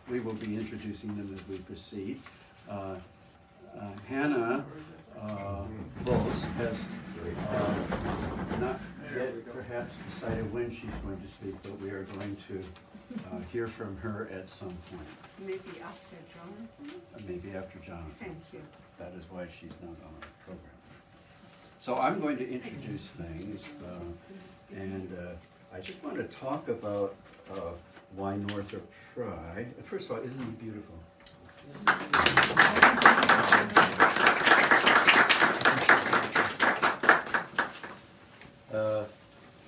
we will be introducing them as we proceed. Hanna Bose has not yet perhaps decided when she's going to speak, but we are going to hear from her at some point. Maybe after Jonathan? Maybe after Jonathan. Thank you. That is why she's not on our program. So I'm going to introduce things, and I just want to talk about why Northrop Frye. First of all, isn't he beautiful?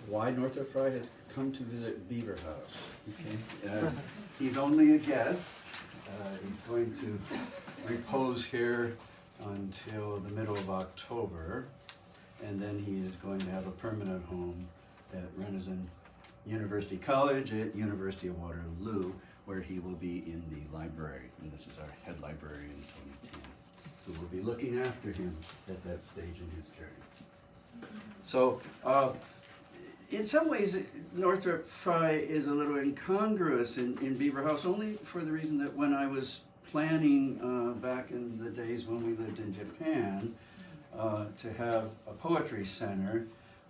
Why Northrop Frye has come to visit Beaver House. Okay. He's only a guest. He's going to repose here until the middle of October, and then he is going to have a permanent home at Renison University College at University of Waterloo, where he will be in the library, and this is our head librarian, Tony Tan, who will be looking after him at that stage in his journey. So, in some ways, Northrop Frye is a little incongruous in Beaver House, only for the reason that when I was planning back in the days when we lived in Japan to have a poetry center,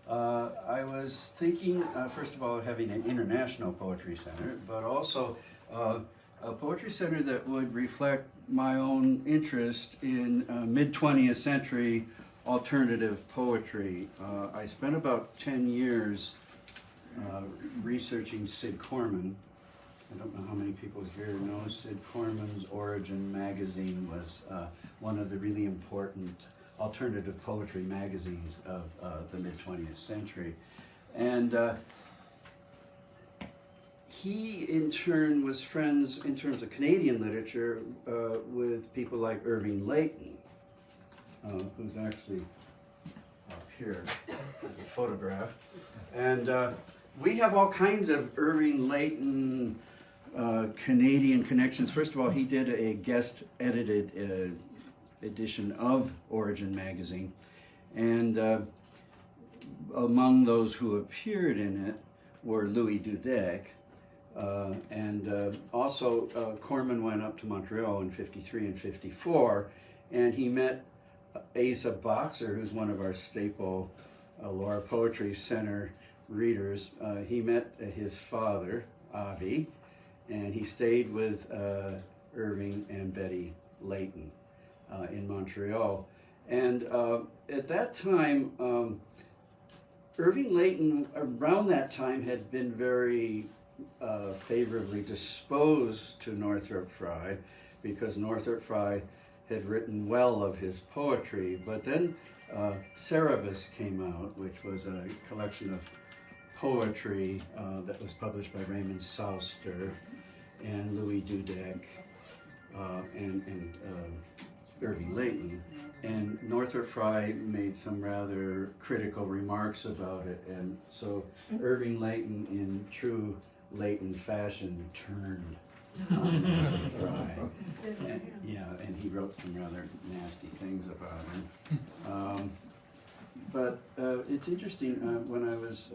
I was thinking, first of all, having an international poetry center, but also a poetry center that would reflect my own interest in mid-20th century alternative poetry. I spent about 10 years researching Sid Corman. I don't know how many people here know Sid Corman's Origin magazine was one of the really important alternative poetry magazines of the mid-20th century. And he, in turn, was friends, in terms of Canadian literature, with people like Irving Layton, who's actually up here as a photograph. And we have all kinds of Irving Layton Canadian connections. First of all, he did a guest edited edition of Origin magazine, and among those who appeared in it were Louis Dudek, and also Corman went up to Montreal in '53 and '54, and he met Asa Boxer, who's one of our staple Elora Poetry Center readers. He met his father, Ovid, and he stayed with Irving and Betty Layton in Montreal. And at that time, Irving Layton, around that time, had been very favorably disposed to Northrop Frye, because Northrop Frye had written well of his poetry. But then Cerebus came out, which was a collection of poetry that was published by Raymond Sauster and Louis Dudek and Irving Layton. And Northrop Frye made some rather critical remarks about it, and so Irving Layton, in true Layton fashion, turned on Northrop Frye. And he wrote some rather nasty things about him. But it's interesting, when I was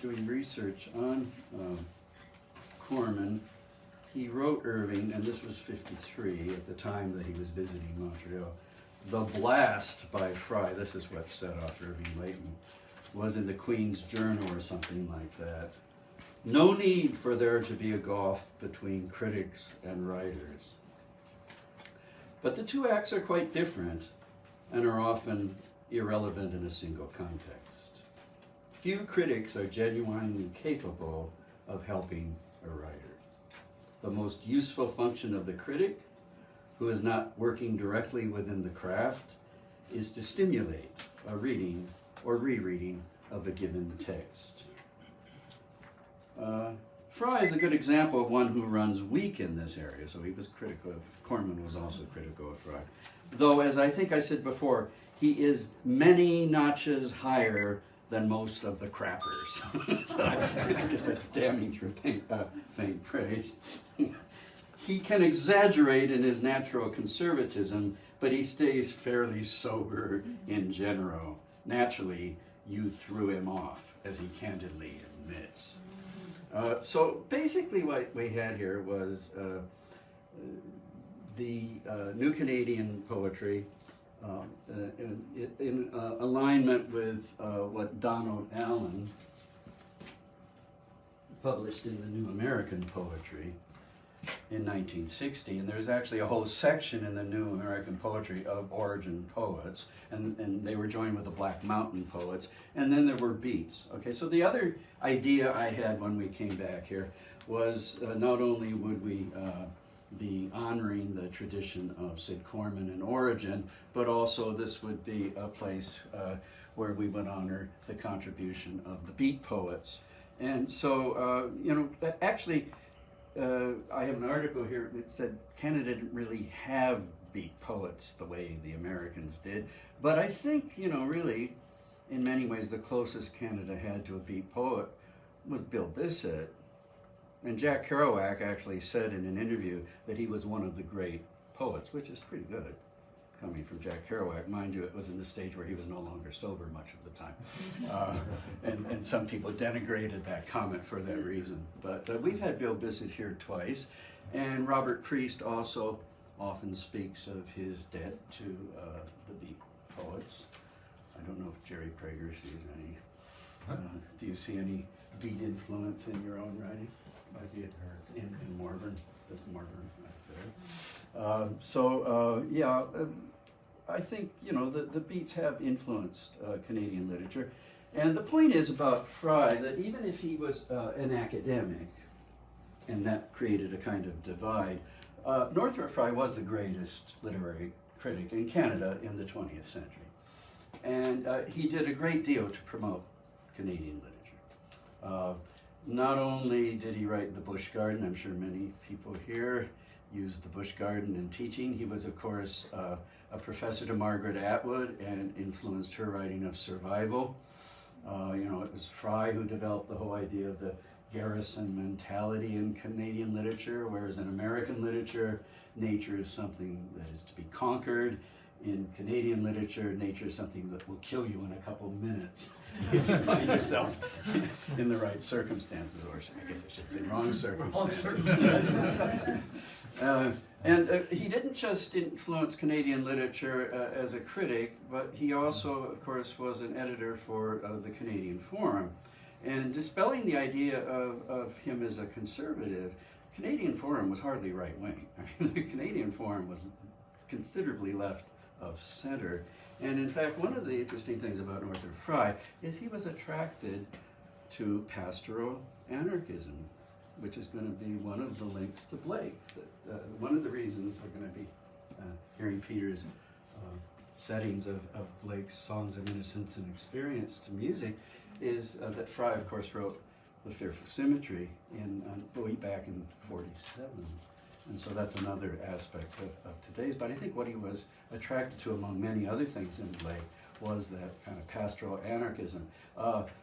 doing research on Corman, he wrote Irving, and this was '53, at the time that he was visiting Montreal. The blast by Frye, this is what set off Irving Layton, was in the Queen's Journal or something like that. No need for there to be a gulf between critics and writers. But the two acts are quite different and are often irrelevant in a single context. Few critics are genuinely capable of helping a writer. The most useful function of the critic, who is not working directly within the craft, is to stimulate a reading or rereading of a given text. Frye is a good example of one who runs weak in this area, so he was critical of, Corman was also critical of Frye. Though, as I think I said before, he is many notches higher than most of the crappers. So I guess that's damning through faint praise. He can exaggerate in his natural conservatism, but he stays fairly sober in general. Naturally, you threw him off, as he candidly admits. So basically what we had here was the New Canadian poetry in alignment with what Donald Allen published in the New American Poetry in 1960, and there's actually a whole section in the New American Poetry of origin poets, and they were joined with the Black Mountain poets, and then there were beats. Okay, so the other idea I had when we came back here was not only would we be honoring the tradition of Sid Corman and origin, but also this would be a place where we would honor the contribution of the beat poets. And so, actually, I have an article here that said Canada didn't really have beat poets the way the Americans did, but I think, really, in many ways, the closest Canada had to a beat poet was Bill Bissett. And Jack Kerouac actually said in an interview that he was one of the great poets, which is pretty good, coming from Jack Kerouac. Mind you, it was in the stage where he was no longer sober much of the time. And some people denigrated that comment for that reason. But we've had Bill Bissett here twice, and Robert Priest also often speaks of his debt to the beat poets. I don't know if Jerry Prager sees any. Do you see any beat influence in your own writing? I see it heard. In Morburn. That's Morburn right there. I think, the beats have influenced Canadian literature. And the point is about Frye that even if he was an academic, and that created a kind of divide, Northrop Frye was the greatest literary critic in Canada in the 20th century. And he did a great deal to promote Canadian literature. Not only did he write The Bush Garden, I'm sure many people here used The Bush Garden in teaching. He was, of course, a professor to Margaret Atwood and influenced her writing of survival. It was Frye who developed the whole idea of the garrison mentality in Canadian literature, whereas in American literature, nature is something that is to be conquered. In Canadian literature, nature is something that will kill you in a couple of minutes if you find yourself in the right circumstances, or I guess I should say wrong circumstances. And he didn't just influence Canadian literature as a critic, but he also, of course, was an editor for the Canadian Forum. And dispelling the idea of him as a conservative, Canadian Forum was hardly right-wing. The Canadian Forum was considerably left of center. And in fact, one of the interesting things about Northrop Frye is he was attracted to pastoral anarchism, which is going to be one of the links to Blake. One of the reasons we're going to be hearing Peter's settings of Blake's Songs of Innocence and Experience to music is that Frye, of course, wrote The Fearful Symmetry way back in '47. And so that's another aspect of today's. But I think what he was attracted to, among many other things in Blake, was that kind of pastoral anarchism.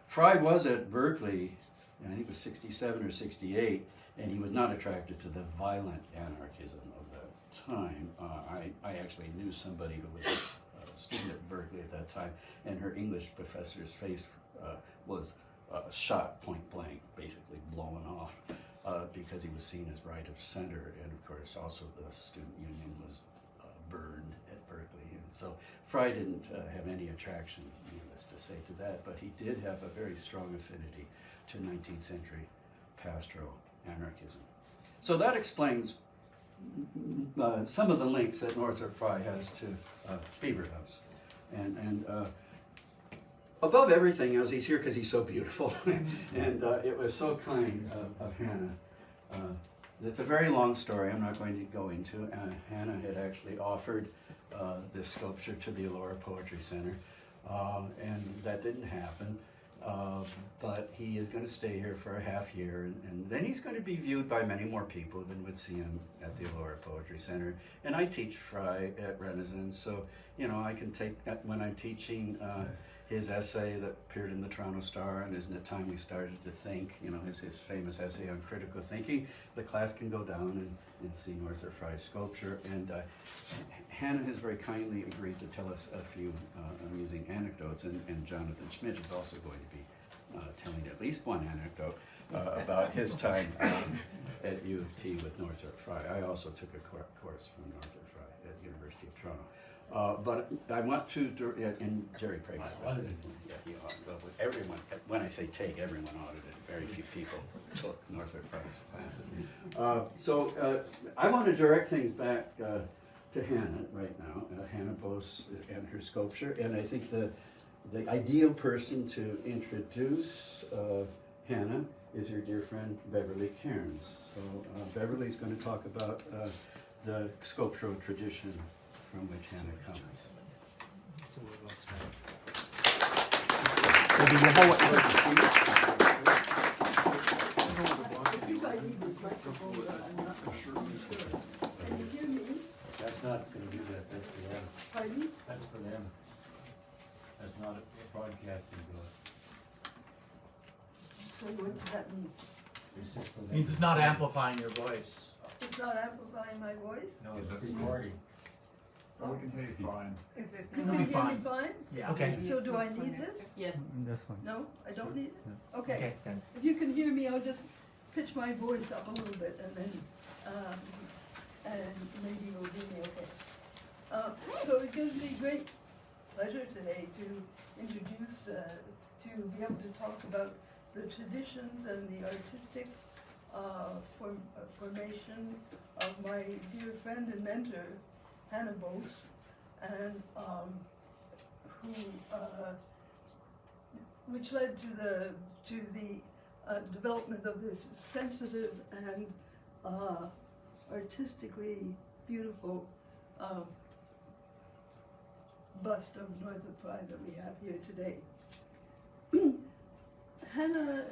Frye was at Berkeley, I think it was 67 or 68, and he was not attracted to the violent anarchism of that time. I actually knew somebody who was a student at Berkeley at that time, and her English professor's face was shot point blank, basically blown off. Because he was seen as right of center, and of course also the student union was burned at Berkeley, and so Frye didn't have any attraction, needless to say, to that, but he did have a very strong affinity to 19th century pastoral anarchism. So that explains some of the links that Northrop Frye has to Beaver House, and above everything else, he's here because he's so beautiful, and it was so kind of Hanna. It's a very long story I'm not going to go into. Hanna had actually offered this sculpture to the Elora Poetry Center, and that didn't happen. But he is going to stay here for a half year, and then he's going to be viewed by many more people than would see him at the Elora Poetry Center. And I teach Frye at Renaissance, so I can take, when I'm teaching his essay that appeared in the Toronto Star, and Isn't It Time We Started to Think, his famous essay on critical thinking, the class can go down and see Northrop Frye's sculpture. And Hanna has very kindly agreed to tell us a few amusing anecdotes, and Jonathan Schmidt is also going to be telling at least one anecdote. about his time at U of T with Northrop Frye. I also took a course from Northrop Frye at University of Toronto. But I want to, and Jerry Prager. Yeah, he audited. Everyone, when I say take, everyone audited. Very few people took Northrop Frye's classes. I want to direct things back to Hanna right now. Hanna Bose and her sculpture. And I think the ideal person to introduce Hanna is your dear friend Beverly Cairns. So Beverly's going to talk about the sculptural tradition from which Hanna comes. That's not going to do that, that's for them. Pardon? That's for them. That's not a broadcasting bill. So what does that mean? It's just for them. Means it's not amplifying your voice. It's not amplifying my voice? No, it's recording. We can hear you fine. You It'll can be hear me fine. fine? Yeah. Okay. So do I need this? Yes. This one. No, I don't need it? Okay, Okay. then. If you can hear me, I'll just pitch my voice up a little bit and then, and maybe you'll hear me okay. So it gives me great pleasure today to introduce, to be able to talk about the traditions and the artistic formation of my dear friend and mentor, Hanna Bose, and which led to the development of this sensitive and artistically beautiful bust of Northrop Frye that we have here today. Hanna,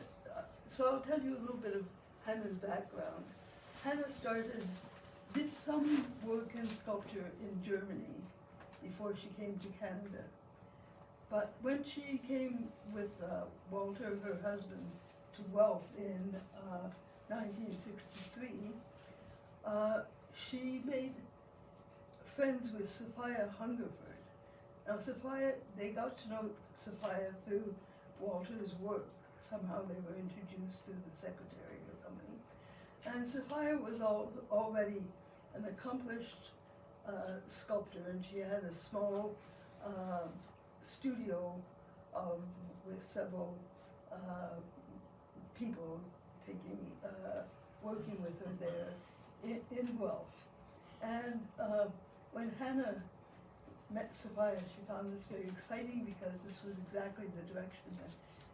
so I'll tell you a little bit of Hanna's background. Hanna did some work in sculpture in Germany before she came to Canada. But when she came with Walter, her husband, to Guelph in 1963, she made friends with Sophia Hungerford. Now they got to know Sophia through Walter's work. Somehow they were introduced to the secretary or something. And Sophia was already an accomplished sculptor, and she had a small studio with several people working with her there in Guelph. And when Hanna met Sophia, she found this very exciting because this was exactly the direction that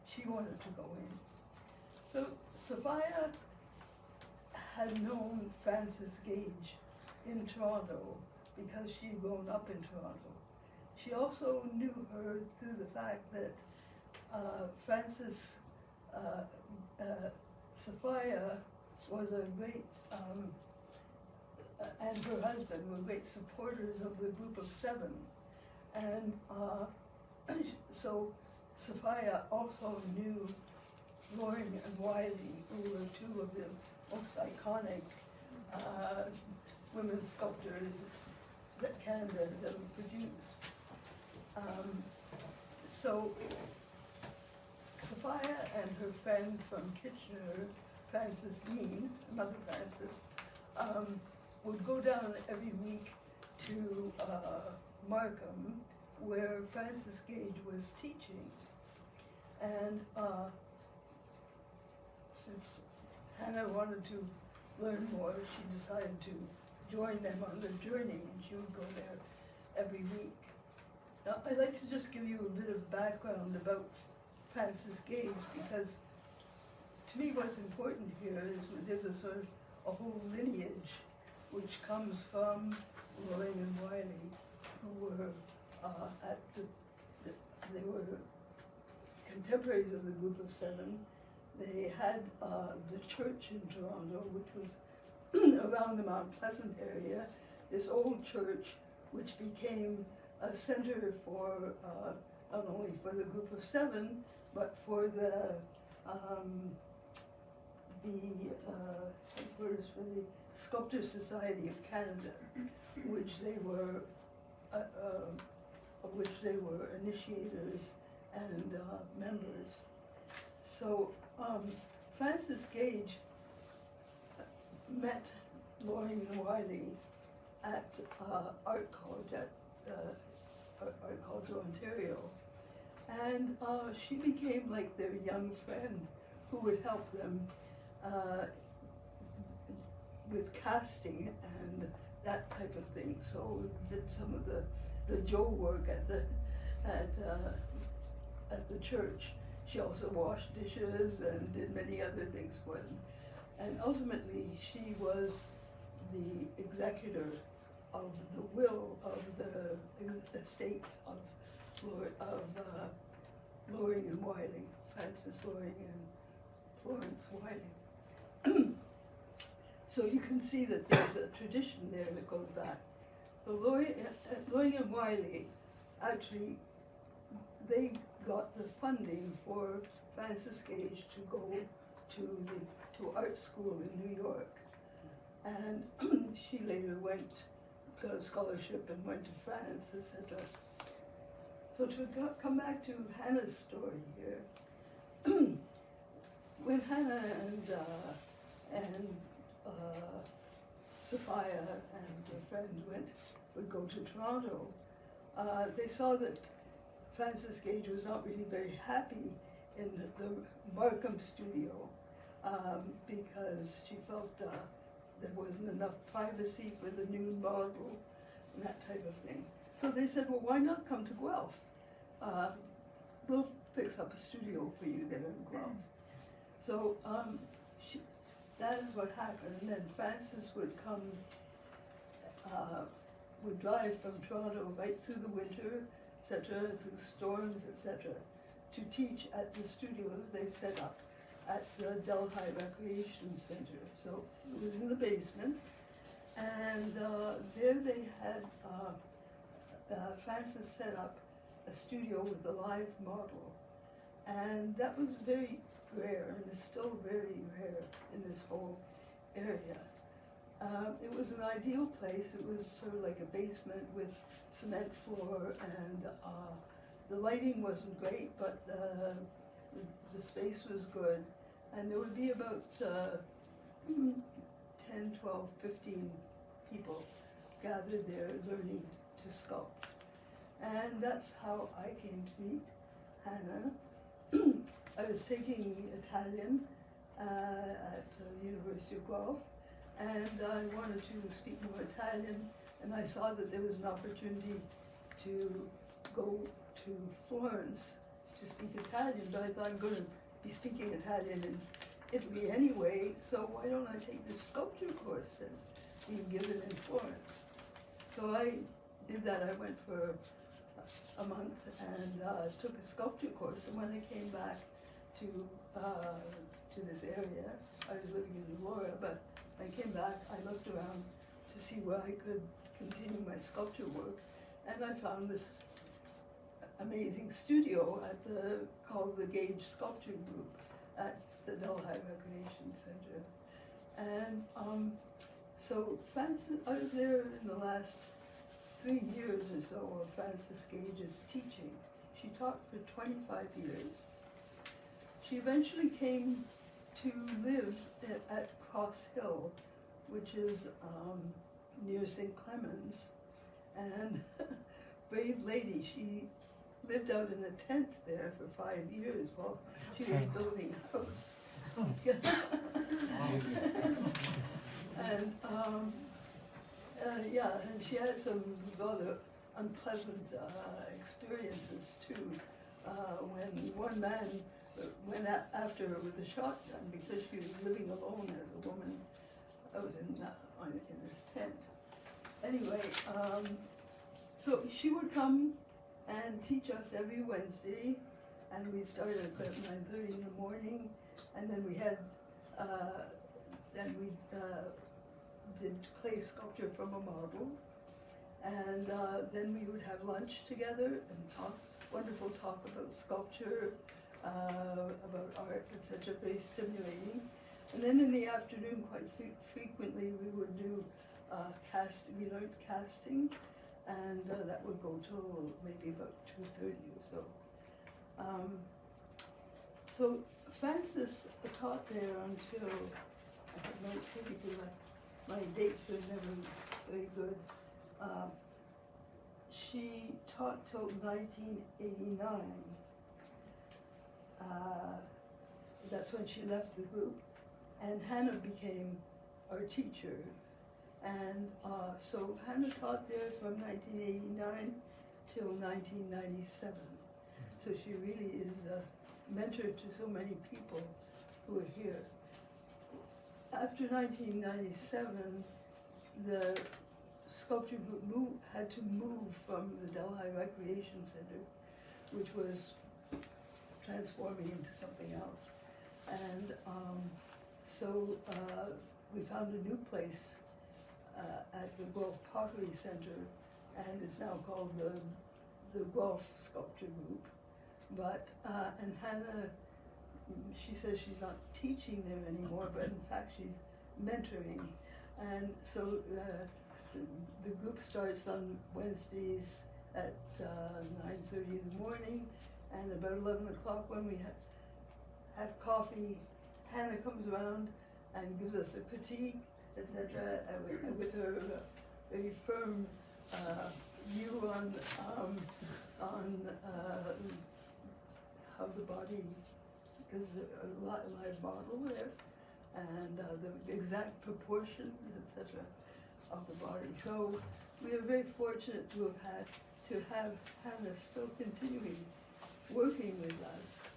she wanted to go in. So Sophia had known Frances Gage in Toronto because she'd grown up in Toronto. She also knew her through the fact that Sophia was a great, and her husband were great supporters of the Group of Seven. And so Sophia also knew Loring and Wiley, who were two of the most iconic women sculptors that Canada has ever produced. So Sophia and her friend from Kitchener, Frances Dean, another Frances, would go down every week to Markham, where Frances Gage was teaching. And since Hanna wanted to learn more, she decided to join them on their journey, and she would go there every week. Now, I'd like to just give you a bit of background about Frances Gage, because to me what's important here is there's a sort of a whole lineage which comes from Loring and Wiley, who were they were contemporaries of the Group of Seven. They had the church in Toronto, which was around the Mount Pleasant area, this old church which became a center for not only for the Group of Seven, but for the headquarters for the Sculptor Society of Canada, which they were initiators and members. So Francis Gage met Loring and Wiley at Art College at Art College of Ontario, and she became like their young friend who would help them with casting and that type of thing. So did some of the Joe work at the church. She also washed dishes and did many other things for them. And ultimately, she was the executor of the will of the estates of Loring and Wiley, Francis Loring and Florence Wiley. So you can see that there's a tradition there that goes back. The Loring and Wiley, actually, they got the funding for Francis Gage to go to art school in New York. And she later got a scholarship and went to France, etc. So to come back to Hanna's story here, when Hanna and Sophia and a friend would go to Toronto, they saw that Francis Gage was not really very happy in the Markham studio because she felt there wasn't enough privacy for the new model and that type of thing. So they said, well, why not come to Guelph? We'll fix up a studio for you there in Guelph. So that is what happened. And then Francis would come, would drive from Toronto right through the winter, etc., through storms, etc., to teach at the studio that they set up at the Delhi Recreation Center. So it was in the basement, and there they had, Francis set up a studio with a live model, and that was very rare, and is still very rare in this whole area. It was an ideal place. It was sort of like a basement with cement floor, and the lighting wasn't great, but the space was good. And there would be about 10, 12, 15 people gathered there learning to sculpt. And that's how I came to meet Hanna. I was taking Italian at the University of Guelph, and I wanted to speak more Italian, and I saw that there was an opportunity to go to Florence to speak Italian, but I thought I'm going to be speaking Italian in Italy anyway, so why don't I take this sculpture course that's being given in Florence? So I did that. I went for a month and took a sculpture course, and when I came back to this area, I was living in Elora, but when I came back, I looked around to see where I could continue my sculpture work, and I found this amazing studio called the Gage Sculpture Group at the Delhi Recreation Center. And so Francis, I was there in the last 3 years or so of Francis Gage's teaching. She taught for 25 years. She eventually came to live at Cross Hill, which is near St. Clements, and brave lady, she lived out in a tent there for 5 years while she was building a house. And yeah, and she had some rather unpleasant experiences too. When one man went after her with a shotgun because she was living alone as a woman out in this tent. Anyway, so she would come and teach us every Wednesday, and we started at 9:30 in the morning, and then we had, did clay sculpture from a marble, and then we would have lunch together and wonderful talk about sculpture, about art, etc., very stimulating. And then in the afternoon, quite frequently, we would do we learned casting, and that would go till maybe about 2:30 or so. So Frances taught there until, I have notes here because my dates are never very good. She taught till 1989. That's when she left the group, and Hanna became our teacher. And so Hanna taught there from 1989 till 1997. So she really is a mentor to so many people who are here. After 1997, the sculpture group had to move from the Delhi Recreation Center, which was transforming into something else. And so we found a new place at the Guelph Pottery Center, and it's now called the Guelph Sculpture Group. But, and Hanna, she says she's not teaching there anymore, but in fact she's mentoring. And so the group starts on Wednesdays at 9:30 in the morning, and about 11 o'clock when we have coffee, Hanna comes around and gives us a critique, etc., with her very firm view on how the body, because a live model there, and the exact proportions, etc., of the body. So we are very fortunate to have Hanna still continuing working with us.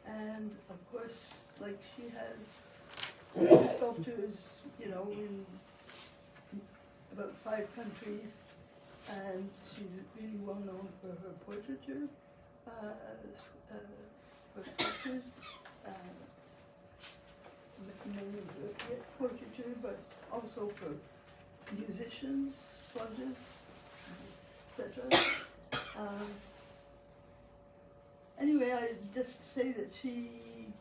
And of course, like she has sculptors, in about 5 countries, and she's really well known for her portraiture, for sculptures, mainly for portraiture, but also for musicians, sponges, etc. Anyway, I just say that she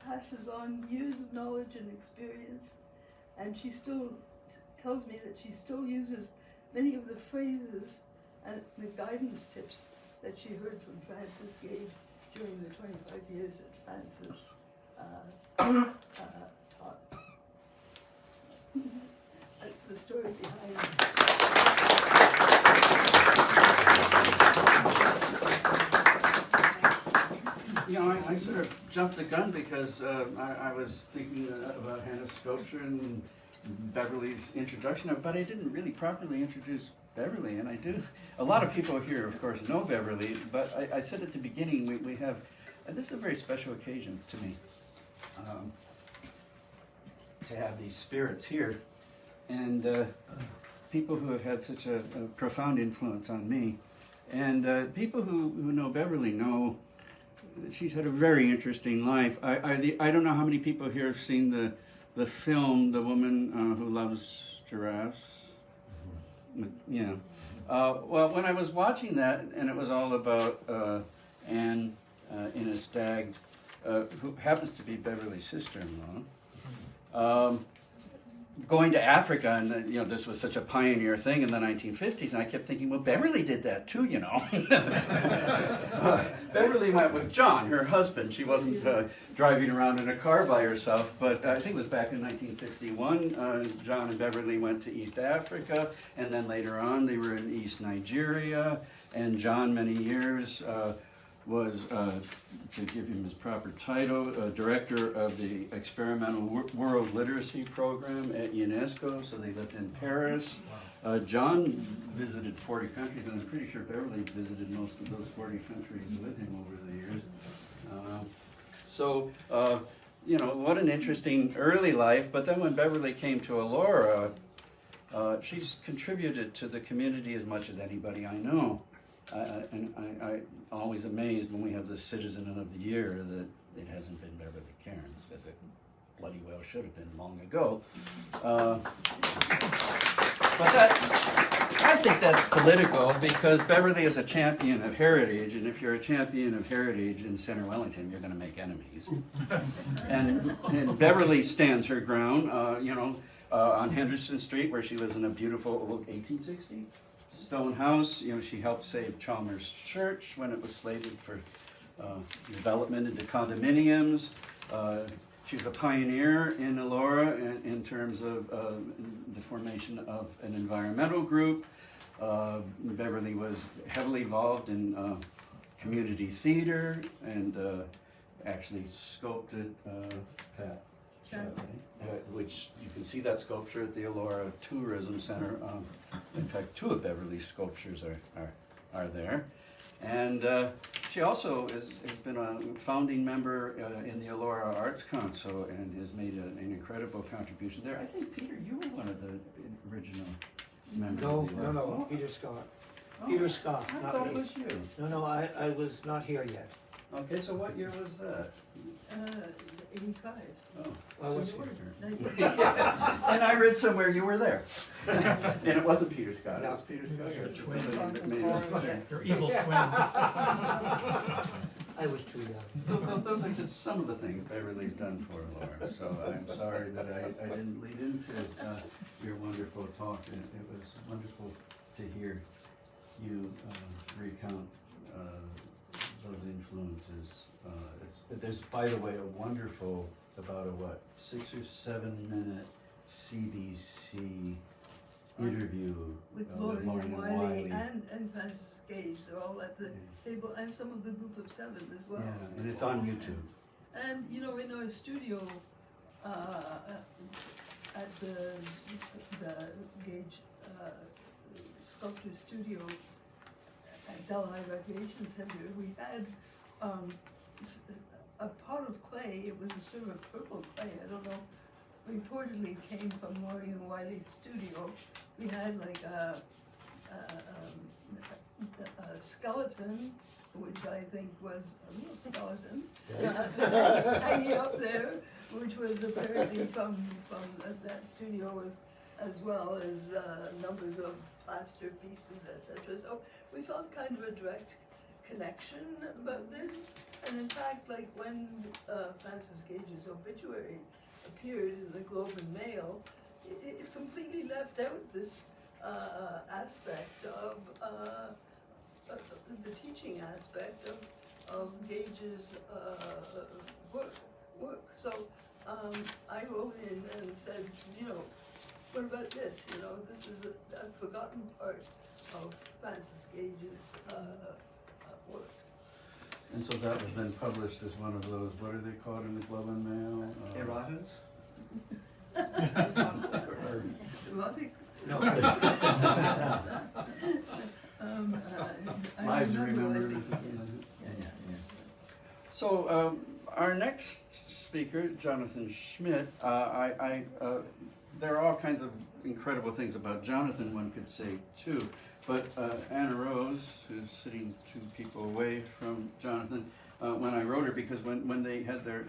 passes on years of knowledge and experience, and she still tells me that she still uses many of the phrases and the guidance tips that she heard from Frances Gage during the 25 years that Frances taught. That's the story behind it. I sort of jumped the gun because I was thinking about Hanna's sculpture and Beverly's introduction, but I didn't really properly introduce Beverly, and I do. A lot of people here, of course, know Beverly, but I said at the beginning, we have, and this is a very special occasion to me, to have these spirits here, and people who have had such a profound influence on me, and people who know Beverly know that she's had a very interesting life. I don't know how many people here have seen the film, The Woman Who Loves Giraffes. Yeah. Well, when I was watching that, and it was all about Anne in a stag, who happens to be Beverly's sister-in-law, going to Africa, and this was such a pioneer thing in the 1950s, and I kept thinking, well, Beverly did that too, Beverly went with John, her husband. She wasn't driving around in a car by herself, but I think it was back in 1951. John and Beverly went to East Africa, and then later on they were in East Nigeria, and John many years was, to give him his proper title, director of the Experimental World Literacy Program at UNESCO, so they lived in Paris. John visited 40 countries, and I'm pretty sure Beverly visited most of those 40 countries with him over the years. What an interesting early life, but then when Beverly came to Elora, she's contributed to the community as much as anybody I know. And I'm always amazed when we have the Citizen of the Year that it hasn't been Beverly Cairns, because it bloody well should have been long ago. But I think that's political, because Beverly is a champion of heritage, and if you're a champion of heritage in Center Wellington, you're going to make enemies. and Beverly stands her ground, on Henderson Street, where she lives in a beautiful old 1860 stone house. She helped save Chalmers Church when it was slated for development into condominiums. She was a pioneer in Elora in terms of the formation of an environmental group. Beverly was heavily involved in community theater and actually sculpted Pat, which you can see that sculpture at the Elora Tourism Center. In fact, two of Beverly's sculptures are there. And she also has been a founding member in the Elora Arts Council and has made an incredible contribution there. I think, Peter, you were one of the original members No, of the Elora. no, Peter Scott. Oh, Peter Scott, I not thought it me. was you. No, I was not here yet. Okay, so what year was that? 85. Oh, I was so you here. were here. And I read somewhere you were there. And it wasn't Peter Scott, it No. was Peter Scott. You're a It's twin. somebody that made it. Your evil twin. I was too young. So those are just some of the things Beverly's done for Laura. So I'm sorry that I didn't lead into your wonderful talk. It was wonderful to hear you recount those influences. There's, by the way, a wonderful, about a 6 or 7 minute CBC interview With with Laurie and Wiley Wiley. and Francis Gage, they're all at the table, and some of the group of 7 as well. Yeah, and it's on YouTube. And, you know, in our studio, at the Gage Sculpture Studio at Delhi Recreation Center, we had a pot of clay. It was a sort of purple clay, I don't know, reportedly came from Laurie and Wiley's studio. We had like a skeleton, which I think was a real skeleton, hanging up there, which was apparently from that studio, as well as numbers of plaster pieces, etc. So we felt kind of a direct connection about this. And in fact, like when Francis Gage's obituary appeared in the Globe and Mail, it completely left out this aspect of the teaching aspect of Gage's work. So I wrote in and said, you know, what about this? You know, this is a forgotten part of Francis Gage's work. And so that was then published as one of those, what are they called in the Globe and Mail? Erratas? Erotic. No. Lives to remember remember. Yeah. So our next speaker, Jonathan Schmidt, there are all kinds of incredible things about Jonathan one could say too, but Anna Rose, who's sitting 2 people away from Jonathan, when I wrote her, because when they had their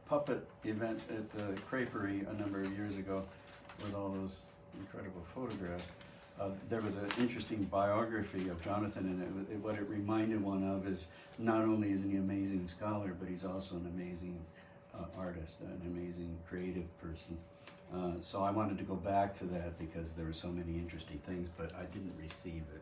puppet event at the Creperie a number of years ago with all those incredible photographs, there was an interesting biography of Jonathan, and what it reminded one of is not only is he an amazing scholar, but he's also an amazing artist, an amazing creative person. So I wanted to go back to that because there were so many interesting things, but I didn't receive it.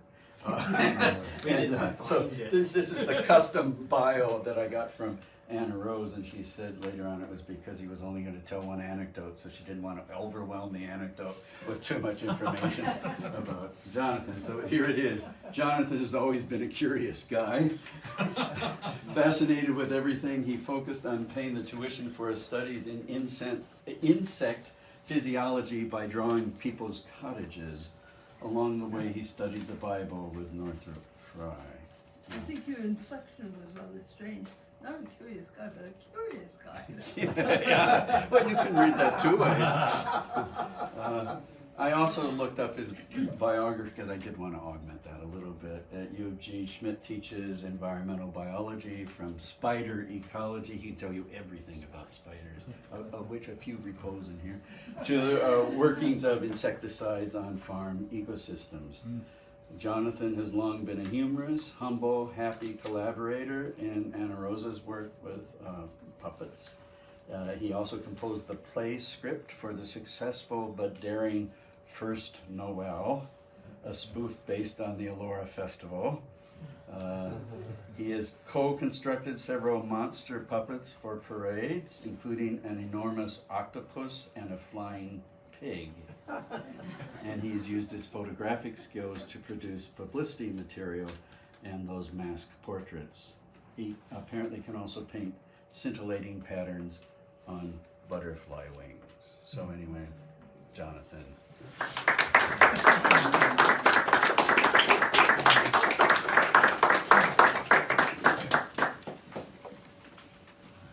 So this is the custom bio that I got from Anna Rose, and she said later on it was because he was only going to tell one anecdote, so she didn't want to overwhelm the anecdote with too much information about Jonathan. So here it is. Jonathan has always been a curious guy, fascinated with everything. He focused on paying the tuition for his studies in insect physiology by drawing people's cottages. Along the way, he studied the Bible with Northrop Frye. I think your inflection was rather strange. Not a curious guy, but a curious guy. Yeah. Well, you can read that 2 ways. I also looked up his biography because I did want to augment that a little bit. At U of G, Schmidt teaches environmental biology from spider ecology. He can tell you everything about spiders, of which a few repose in here, to the workings of insecticides on farm ecosystems. Jonathan has long been a humorous, humble, happy collaborator in Anna Rosa's work with puppets. He also composed the play script for the successful but daring First Noel, a spoof based on the Elora Festival. He has co-constructed several monster puppets for parades, including an enormous octopus and a flying pig. And he's used his photographic skills to produce publicity material and those mask portraits. He apparently can also paint scintillating patterns on butterfly wings. So anyway, Jonathan.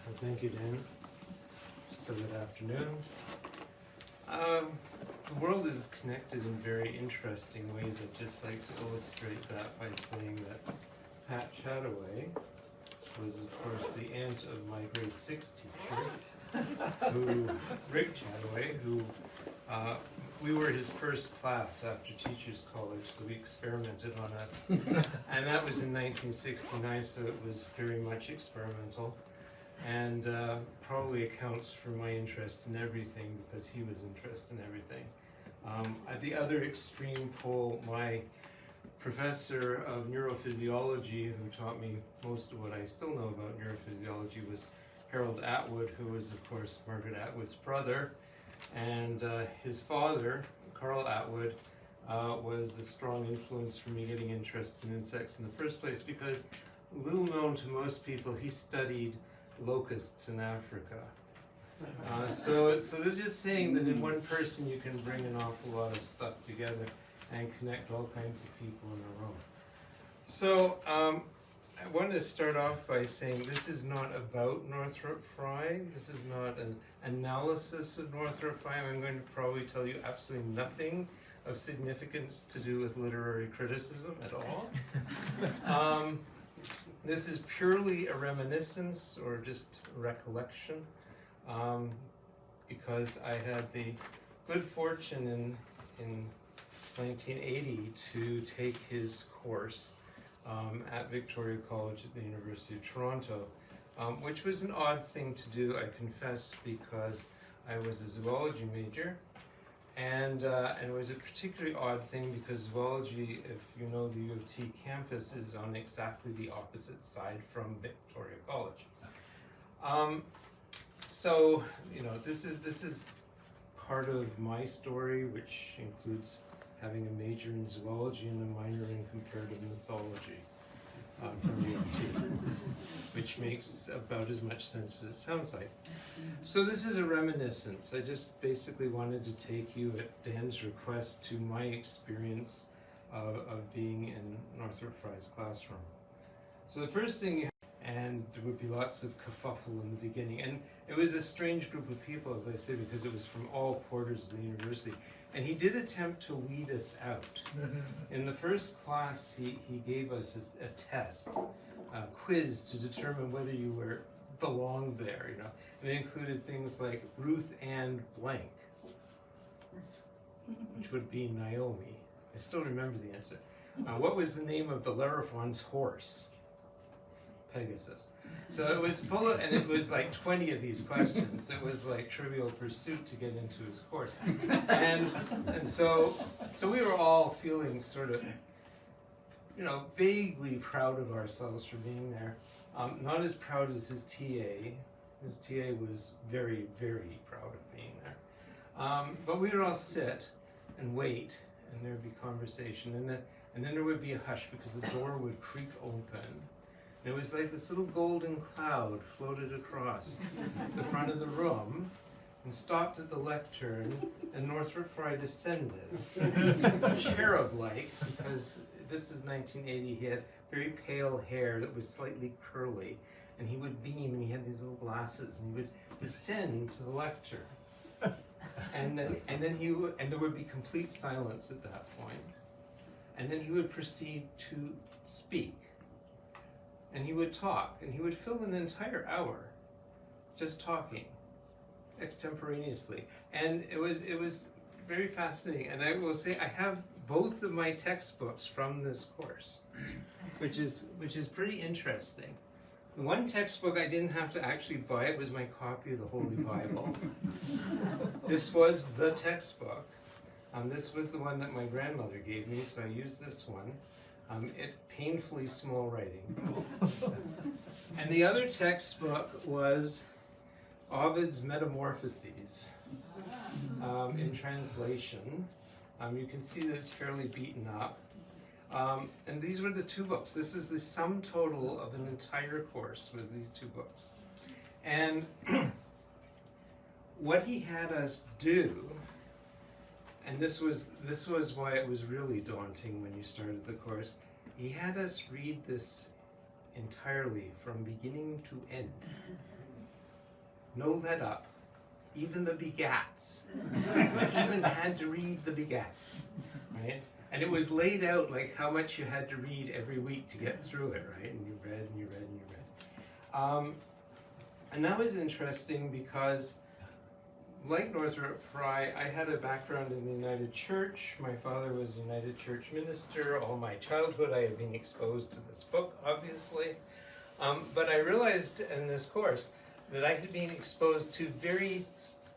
Well, thank you, Dan. So good afternoon. The world is connected in very interesting ways. I'd just like to illustrate that by saying that Pat Chataway was, of course, the aunt of my grade 6 teacher, Rick Chataway, who we were his first class after Teachers College, so we experimented on us. And that was in 1969, so it was very much experimental. And probably accounts for my interest in everything because he was interested in everything. At the other extreme pole, my professor of neurophysiology, who taught me most of what I still know about neurophysiology, was Harold Atwood, who was, of course, Margaret Atwood's brother. And his father, Carl Atwood, was a strong influence for me getting interested in insects in the first place because, little known to most people, he studied locusts in Africa. So this is just saying that in one person you can bring an awful lot of stuff together and connect all kinds of people in a room. So I want to start off by saying this is not about Northrop Frye. This is not an analysis of Northrop Frye. I'm going to probably tell you absolutely nothing of significance to do with literary criticism at all. This is purely a reminiscence or just a recollection, because I had the good fortune in 1980 to take his course at Victoria College at the University of Toronto, which was an odd thing to do, I confess, because I was a zoology major. And it was a particularly odd thing because zoology, if you know the U of T campus, is on exactly the opposite side from Victoria College. So, you know, this is part of my story, which includes having a major in zoology and a minor in comparative mythology from U of T, which makes about as much sense as it sounds like. So this is a reminiscence. I just basically wanted to take you at Dan's request to my experience of being in Northrop Frye's classroom. So the first thing, and there would be lots of kerfuffle in the beginning, and it was a strange group of people, as I say, because it was from all quarters of the university. And he did attempt to weed us out. In the first class, he gave us a test, a quiz to determine whether you belonged there, you know. And it included things like Ruth Ann blank, which would be Naomi. I still remember the answer. What was the name of Bellerophon's horse? Pegasus. So it was full of, and it was like 20 of these questions. It was like Trivial Pursuit to get into his course. And so we were all feeling sort of, you know, vaguely proud of ourselves for being there. Not as proud as his TA. His TA was very, very proud of being there. But we would all sit and wait, and there would be conversation, and then there would be a hush because the door would creak open. And it was like this little golden cloud floated across the front of the room and stopped at the lectern, and Northrop Frye descended, cherub-like, because this is 1980. He had very pale hair that was slightly curly, and he would beam, and he had these little glasses, and he would descend to the lectern. And there would be complete silence at that point. And then he would proceed to speak. And he would talk, and he would fill an entire hour just talking extemporaneously. And it was very fascinating. And I will say I have both of my textbooks from this course, which is pretty interesting. The one textbook I didn't have to actually buy, it was my copy of the Holy Bible. This was the textbook. This was the one that my grandmother gave me, so I used this one. It painfully small writing. And the other textbook was Ovid's Metamorphoses in translation. You can see that it's fairly beaten up. And these were the two books. This is the sum total of an entire course, was these two books. And what he had us do, and this was why it was really daunting when you started the course, he had us read this entirely from beginning to end. No let up. Even the begats. We even had to read the begats, right? And it was laid out like how much you had to read every week to get through it, right? And you read and you read and you read. And that was interesting because, like Northrop Frye, I had a background in the United Church. My father was a United Church minister. All my childhood I had been exposed to this book, obviously. But I realized in this course that I had been exposed to very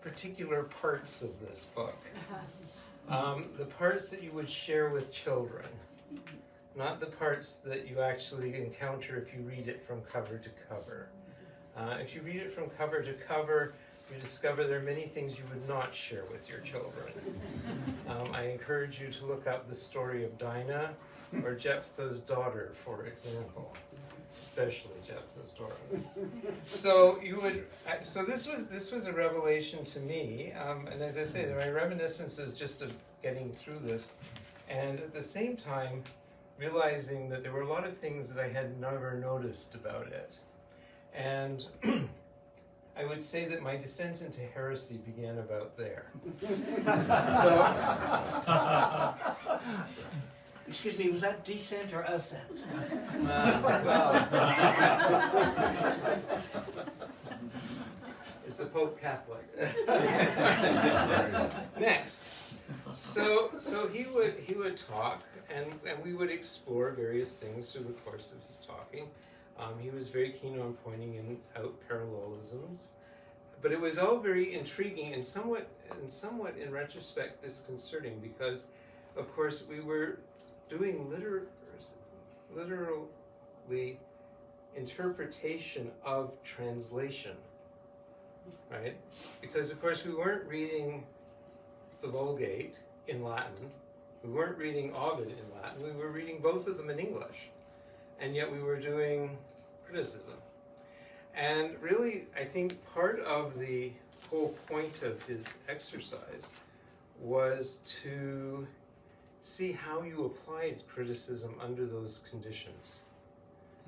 particular parts of this book. The parts that you would share with children, not the parts that you actually encounter if you read it from cover to cover. If you read it from cover to cover, you discover there are many things you would not share with your children. I encourage you to look up the story of Dinah or Jephthah's daughter, for example. Especially Jephthah's daughter. So this was a revelation to me, and as I say, my reminiscences just of getting through this, and at the same time realizing that there were a lot of things that I had never noticed about it. And I would say that my descent into heresy began about there. Excuse me, was that descent or ascent? Is the Pope Catholic? Next. So he would talk, and we would explore various things through the course of his talking. He was very keen on pointing out parallelisms, but it was all very intriguing and somewhat in retrospect disconcerting, because of course we were doing literally interpretation of translation, right? Because of course we weren't reading the Vulgate in Latin, we weren't reading Ovid in Latin, we were reading both of them in English, and yet we were doing criticism. And really, I think part of the whole point of his exercise was to see how you applied criticism under those conditions.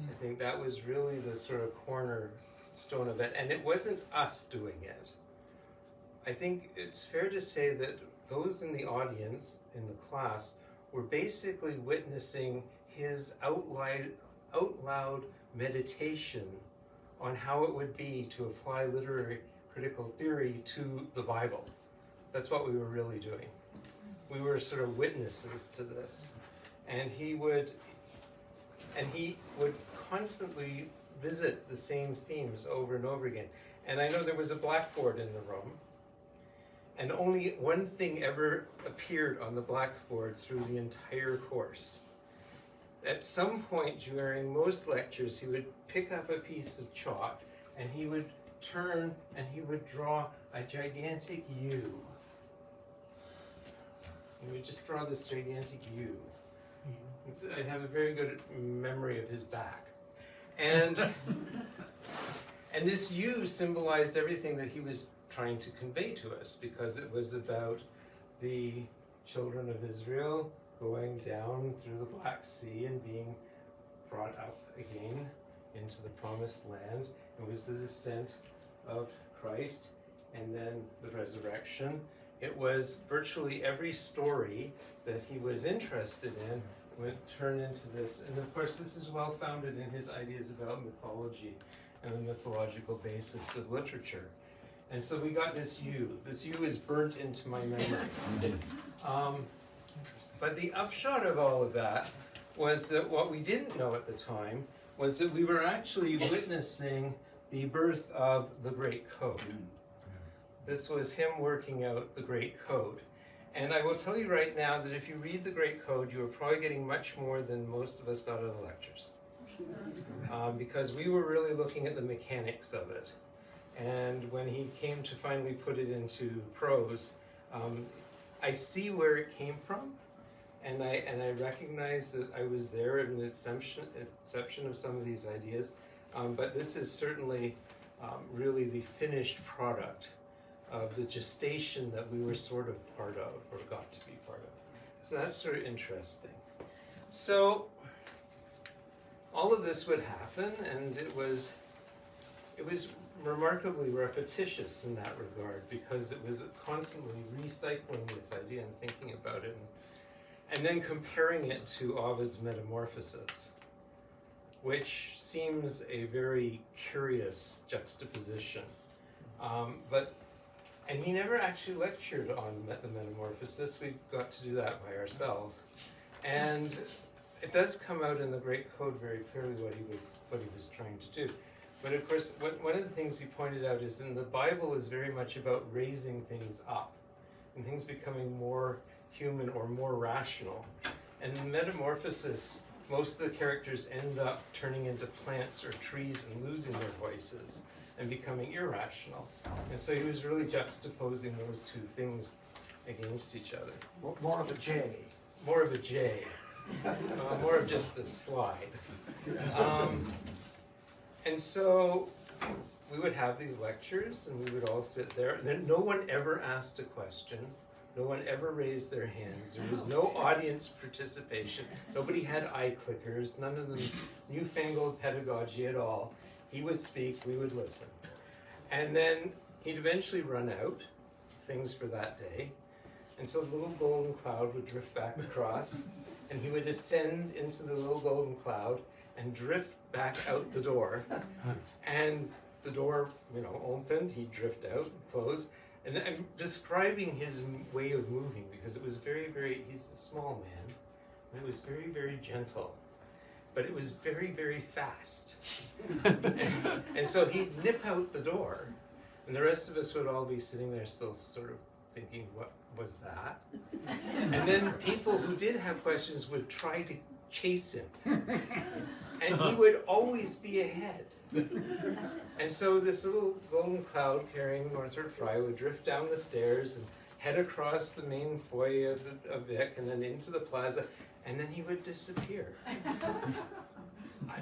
I think that was really the sort of cornerstone of it, and it wasn't us doing it. I think it's fair to say that those in the audience, in the class, were basically witnessing his out loud meditation on how it would be to apply literary critical theory to the Bible. That's what we were really doing. We were sort of witnesses to this. And he would constantly visit the same themes over and over again. And I know there was a blackboard in the room, and only one thing ever appeared on the blackboard through the entire course. At some point during most lectures, he would pick up a piece of chalk and he would turn and he would draw a gigantic U. He would just draw this gigantic U. I have a very good memory of his back. And this U symbolized everything that he was trying to convey to us, because it was about the children of Israel going down through the Black Sea and being brought up again into the promised land. It was the descent of Christ and then the resurrection. It was virtually every story that he was interested in would turn into this. And of course, this is well founded in his ideas about mythology and the mythological basis of literature. And so we got this U. This U is burnt into my memory. But the upshot of all of that was that what we didn't know at the time was that we were actually witnessing the birth of the Great Code. This was him working out the Great Code. And I will tell you right now that if you read the Great Code, you are probably getting much more than most of us got out of the lectures. Because we were really looking at the mechanics of it. And when he came to finally put it into prose, I see where it came from, and I recognize that I was there in the inception of some of these ideas, but this is certainly really the finished product of the gestation that we were sort of part of, or got to be part of. So that's sort of interesting. So all of this would happen, and it was remarkably repetitious in that regard, because it was constantly recycling this idea and thinking about it, and then comparing it to Ovid's Metamorphoses, which seems a very curious juxtaposition. And he never actually lectured on the Metamorphosis. We got to do that by ourselves. And it does come out in the Great Code very clearly what he was trying to do. But of course, one of the things he pointed out is in the Bible is very much about raising things up and things becoming more human or more rational. And in Metamorphosis, most of the characters end up turning into plants or trees and losing their voices and becoming irrational. And so he was really juxtaposing those two things against each other. More of a J. More of a J. More of just a slide. And so we would have these lectures, and we would all sit there. And then no one ever asked a question. No one ever raised their hands. There was no audience participation. Nobody had eye clickers. None of the newfangled pedagogy at all. He would speak, we would listen. And then he'd eventually run out of things for that day. And so the little golden cloud would drift back across, and he would descend into the little golden cloud and drift back out the door. And the door, opened, he'd drift out, close. And I'm describing his way of moving because it was very, very, he's a small man. And it was very, very gentle. But it was very, very fast. and so he'd nip out the door, and the rest of us would all be sitting there still sort of thinking, what was that? And then people who did have questions would try to chase him. And he would always be ahead. And so this little golden cloud carrying Northrop Frye would drift down the stairs and head across the main foyer of Vic and then into the plaza, and then he would disappear.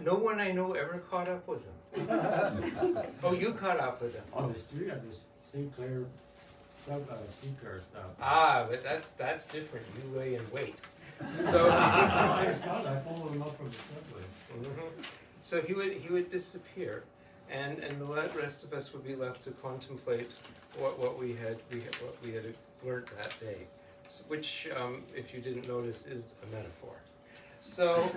No one I know ever caught up with him. Oh, you caught up with him. On the street, on this St. Clair streetcar stop. Ah, but that's different. You lay in wait. So I followed him up from the subway. So he would disappear, and the rest of us would be left to contemplate what we had learned that day, which, if you didn't notice, is a metaphor. So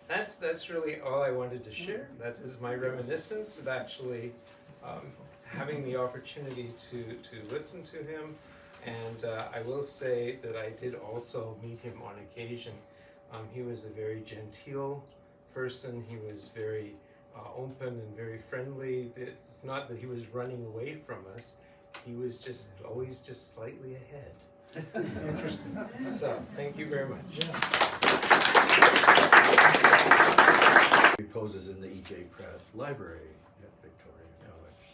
that's really all I wanted to share. That is my reminiscence of actually having the opportunity to listen to him. And I will say that I did also meet him on occasion. He was a very genteel person. He was very open and very friendly. It's not that he was running away from us. He was just always just slightly ahead. Interesting. So, thank you very much. Reposes in the E.J. Pratt Library at Victoria College.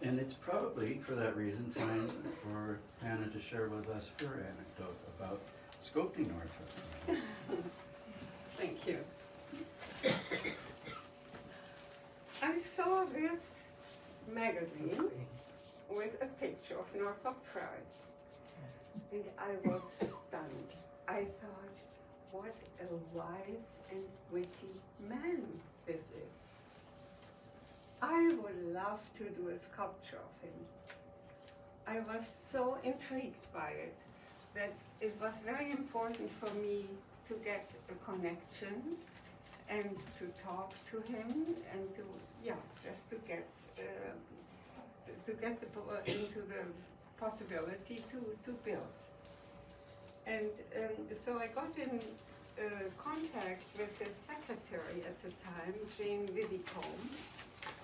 And it's probably, for that reason, time for Hanna to share with us her anecdote about sculpting Northrop. Thank you. I saw this magazine with a picture of Northrop Frye, and I was stunned. I thought, what a wise and witty man this is. I would love to do a sculpture of him. I was so intrigued by it that it was very important for me to get a connection and to talk to him and to, just to get into the possibility to build. And so I got in contact with his secretary at the time, Jane Widdicombe,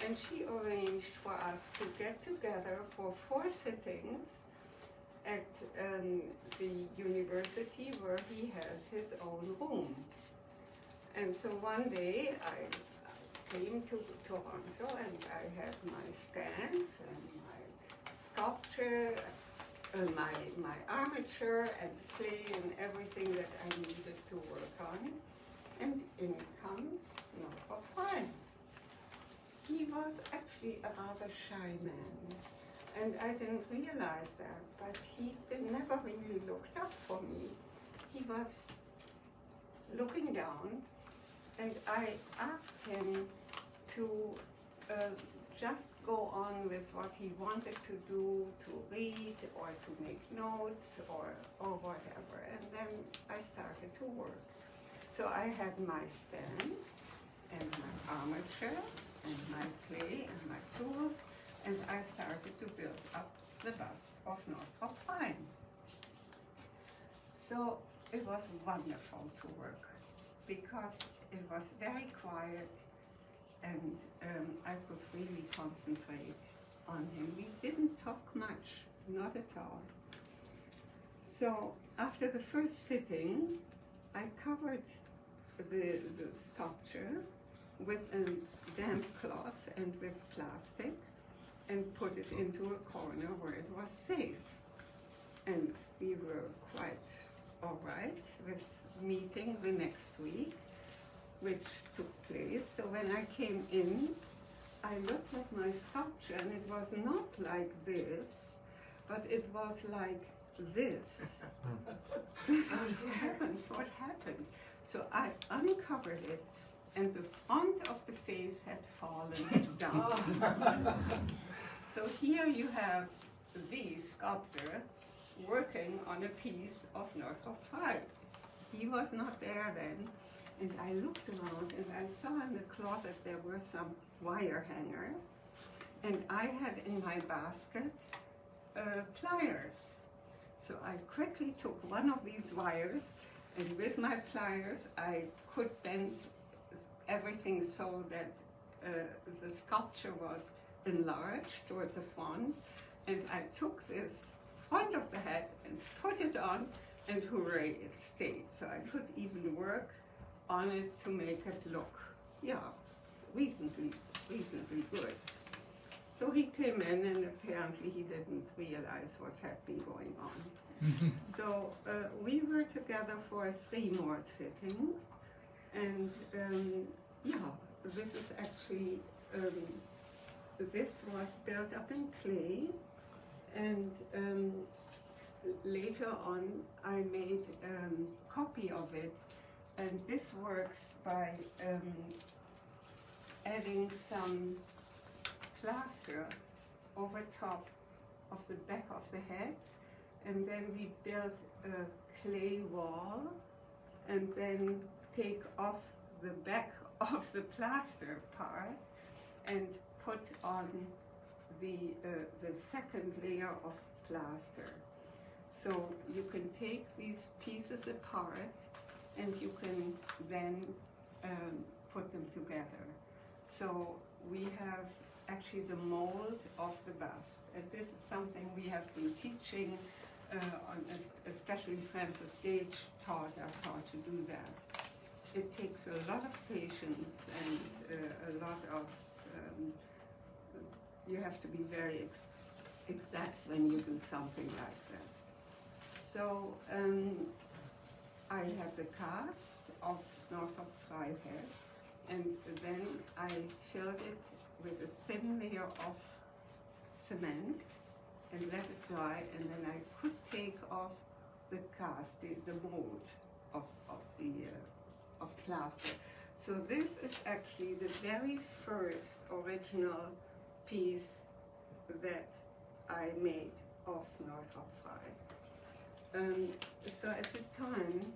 and she arranged for us to get together for 4 sittings at the university where he has his own room. And so one day I came to Toronto and I had my stands and my sculpture, my armature and clay and everything that I needed to work on. And in comes Northrop Frye. He was actually a rather shy man. And I didn't realize that, but he never really looked up for me. He was looking down, and I asked him to just go on with what he wanted to do, to read or to make notes or whatever. And then I started to work. So I had my stand and my armature and my clay and my tools, and I started to build up the bust of Northrop Frye. So it was wonderful to work because it was very quiet and I could really concentrate on him. We didn't talk much, not at all. So after the first sitting, I covered the sculpture with a damp cloth and with plastic and put it into a corner where it was safe. And we were quite all right with meeting the next week, which took place. So when I came in, I looked at my sculpture and it was not like this, but it was like this. Heavens, what happened? So I uncovered it and the front of the face had fallen down. So here you have the sculptor working on a piece of Northrop Frye. He was not there then, and I looked around and I saw in the closet there were some wire hangers, and I had in my basket pliers. So I quickly took one of these wires, and with my pliers I could bend everything so that the sculpture was enlarged toward the front, and I took this front of the head and put it on, and hooray, it stayed. So I could even work on it to make it look, reasonably good. So he came in, and apparently he didn't realize what had been going on. So we were together for 3 more sittings, and this is actually, this was built up in clay, and later on I made a copy of it, and this works by adding some plaster over top of the back of the head, and then we built a clay wall, and then take off the back of the plaster part and put on the second layer of plaster. So you can take these pieces apart and you can then put them together. So we have actually the mold of the bust, and this is something we have been teaching, especially Francis Gage taught us how to do that. It takes a lot of patience and a lot of, you have to be very exact when you do something like that. So I had the cast of Northrop Frye head, and then I filled it with a thin layer of cement and let it dry, and then I could take off the cast, the mold of plaster. So this is actually the very first original piece that I made of Northrop Frye. So at the time,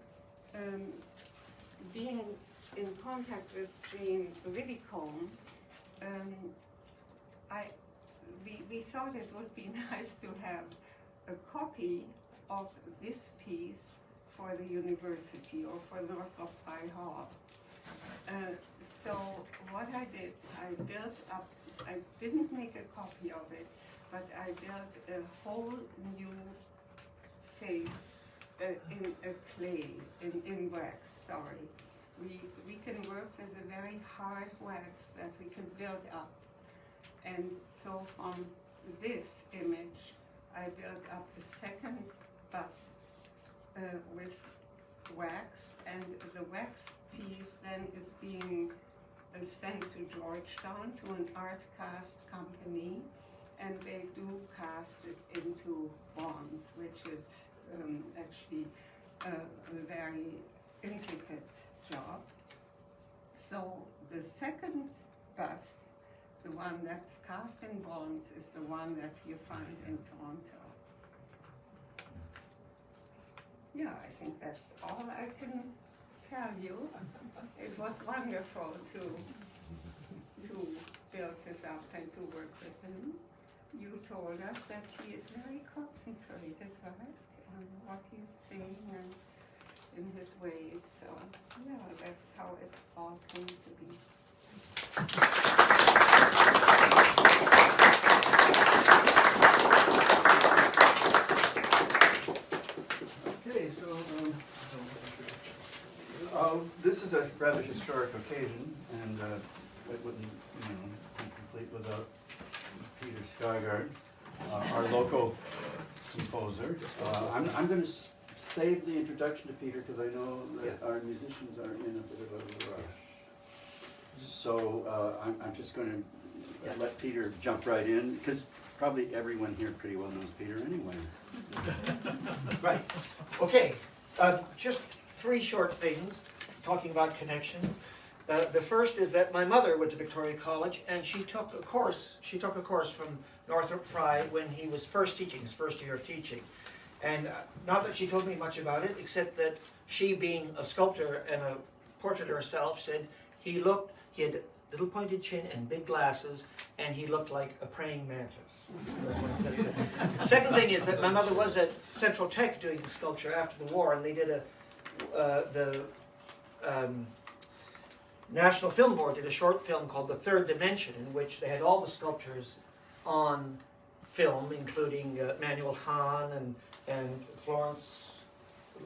being in contact with Jane Widdicombe, we thought it would be nice to have a copy of this piece for the university or for Northrop Frye Hall. So what I did, I built up, I didn't make a copy of it, but I built a whole new face in a clay, in wax, sorry. We can work with a very hard wax that we can build up. And so from this image, I built up a second bust with wax, and the wax piece then is being sent to Georgetown to an art cast company, and they do cast it into bronze, which is actually a very intricate job. So the second bust, the one that's cast in bronze, is the one that you find in Toronto. Yeah, I think that's all I can tell you. It was wonderful to build this up and to work with him. You told us that he is very concentrated, right, on what he's saying and in his ways. So, yeah, that's how it all came to be. Okay, so this is a rather historic occasion, and it wouldn't, be complete without Peter Skygaard, our local composer. I'm going to save the introduction to Peter because I know that our musicians are in a bit of a rush. So I'm just going to let Peter jump right in, because probably everyone here pretty well knows Peter anyway. Right. Okay. Just three short things talking about connections. The first is that my mother went to Victoria College, and she took a course. She took a course from Northrop Frye when he was first teaching, his first year of teaching. And not that she told me much about it, except that she, being a sculptor and a portraiter herself, said he had a little pointed chin and big glasses, and he looked like a praying mantis. Second thing is that my mother was at Central Tech doing sculpture after the war, and they did the National Film Board did a short film called The Third Dimension, in which they had all the sculptures on film, including Manuel Hahn and Florence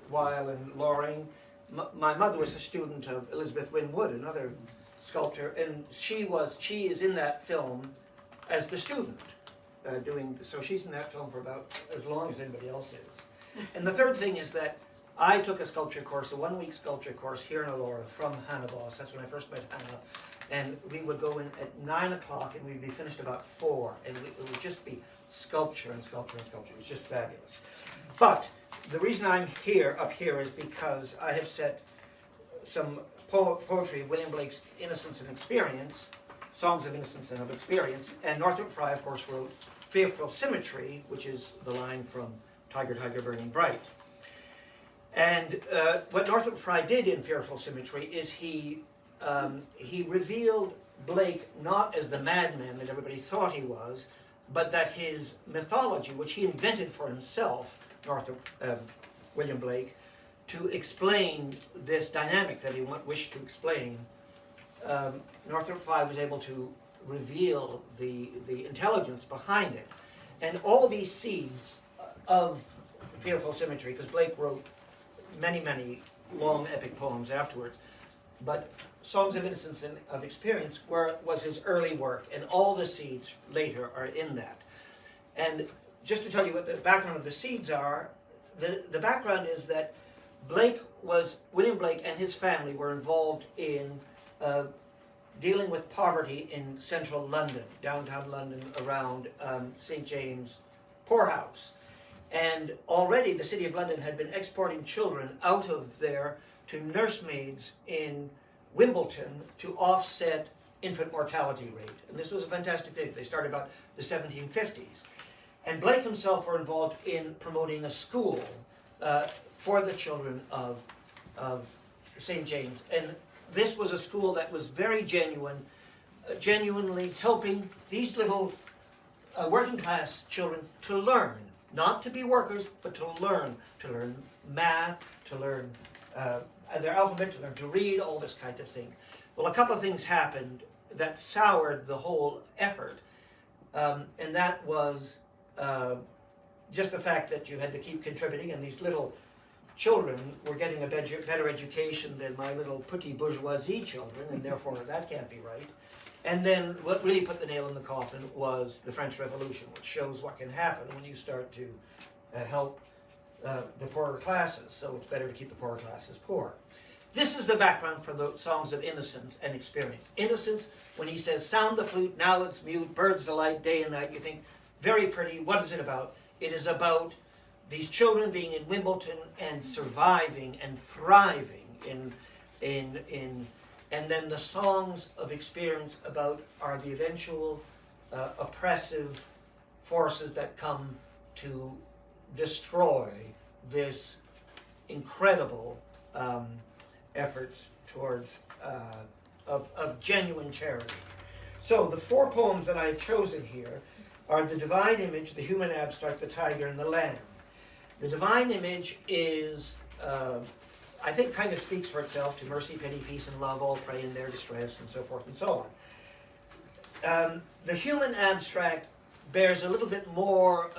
Weil and Loring. My mother was a student of Elizabeth Winwood, another sculptor, and she is in that film as the student so she's in that film for about as long as anybody else is. And the third thing is that I took a sculpture course, a 1-week sculpture course here in Elora from Hanna. That's when I first met Hanna. And we would go in at 9 o'clock and we'd be finished about 4. And it would just be sculpture and sculpture and sculpture. It was just fabulous. But the reason I'm up here is because I have set some poetry of William Blake's Innocence and Experience, Songs of Innocence and of Experience. And Northrop Frye, of course, wrote Fearful Symmetry, which is the line from Tiger, Tiger, Burning Bright. And what Northrop Frye did in Fearful Symmetry is he revealed Blake not as the madman that everybody thought he was, but that his mythology, which he invented for himself, William Blake, to explain this dynamic that he wished to explain, Northrop Frye was able to reveal the intelligence behind it. And all these seeds of Fearful Symmetry, because Blake wrote many, many long epic poems afterwards, but Songs of Innocence and of Experience was his early work, and all the seeds later are in that. And just to tell you what the background of the seeds are, the background is that William Blake and his family were involved in dealing with poverty in central London, downtown London, around St. James' poorhouse. And already the City of London had been exporting children out of there to nursemaids in Wimbledon to offset infant mortality rate. And this was a fantastic thing. They started about the 1750s. And Blake himself were involved in promoting a school for the children of St. James. And this was a school that was very genuinely helping these little working class children to learn. Not to be workers, but to learn math, to learn their alphabet, to learn to read, all this kind of thing. Well, a couple of things happened that soured the whole effort, and that was just the fact that you had to keep contributing, and these little children were getting a better education than my little petit bourgeoisie children, and therefore that can't be right. And then what really put the nail in the coffin was the French Revolution, which shows what can happen when you start to help the poorer classes. So it's better to keep the poorer classes poor. This is the background for the songs of innocence and experience. Innocence, when he says, sound the flute, now it's mute, birds delight, day and night, you think, very pretty. What is it about? It is about these children being in Wimbledon and surviving and thriving and then the songs of experience are the eventual oppressive forces that come to destroy this incredible efforts towards of genuine charity. So the 4 poems that I have chosen here are the divine image, the human abstract, the tiger, and the lamb. The divine image is, I think, kind of speaks for itself, to mercy, pity, peace, and love, all pray in their distress, and so forth and so on. The human abstract bears a little bit more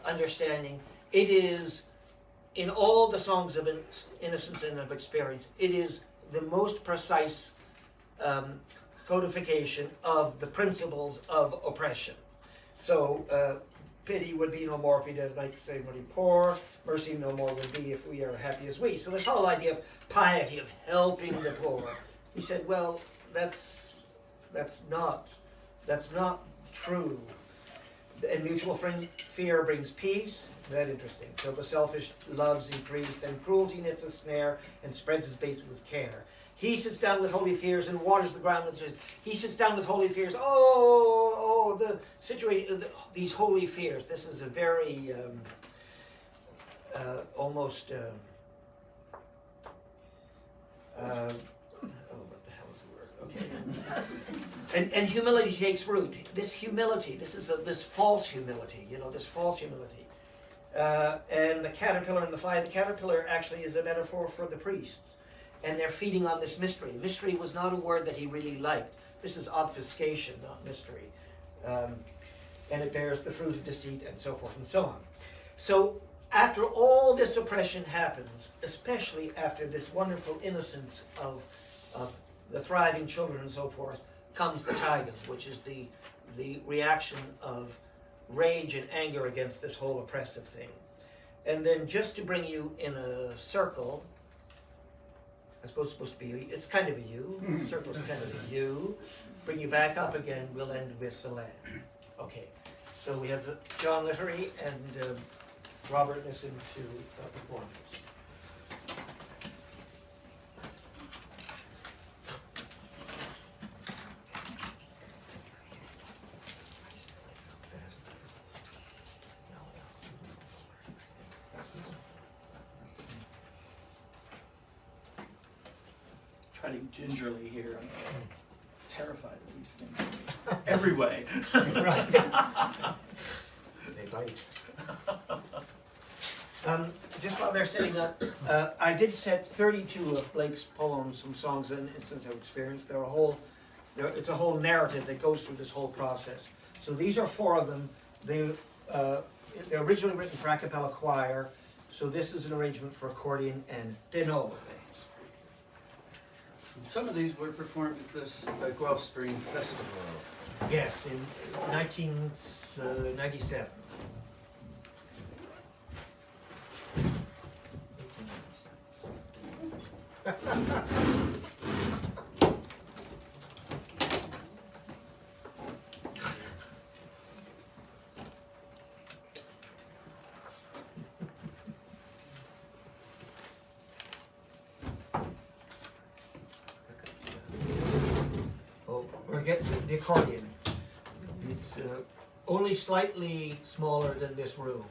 understanding. It is, in all the songs of innocence and of experience, it is the most precise codification of the principles of oppression. So, pity would be no more if we did like say when we poor. Mercy no more would be if we are happy as we. So this whole idea of piety, of helping the poor. He said, well, that's not true. And mutual fear brings peace. That interesting. So the selfish loves increase, then cruelty knits a snare and spreads his bait with care. He sits down with holy fears and waters the ground with his. He sits down with holy fears. The situation, these holy fears. This is a very almost. What the hell is the word? Okay. And humility takes root. This humility. This is this false humility. This false humility. And the caterpillar and the fly. The caterpillar actually is a metaphor for the priests. And they're feeding on this mystery. Mystery was not a word that he really liked. This is obfuscation, not mystery. And it bears the fruit of deceit, and so forth and so on. So after all this oppression happens, especially after this wonderful innocence of the thriving children and so forth, comes the tigers, which is the reaction of rage and anger against this whole oppressive thing. And then just to bring you in a circle, I suppose it's supposed to be, it's kind of a U. Circle's kind of a U. Bring you back up again, we'll end with the lamb. Okay, so we have John Littery and Robert listen to performance. Treading gingerly here. I'm terrified of these things. Every way. Right. They bite. Just while they're setting up, I did set 32 of Blake's poems from Songs and Instance of Experience. It's a whole narrative that goes through this whole process. So these are 4 of them. They're originally written for a cappella choir. So this is an arrangement for accordion and tenor. Some of these were performed at this Guelph Spring Festival. Yes, in 1997. We're getting the accordion. It's only slightly smaller than this room.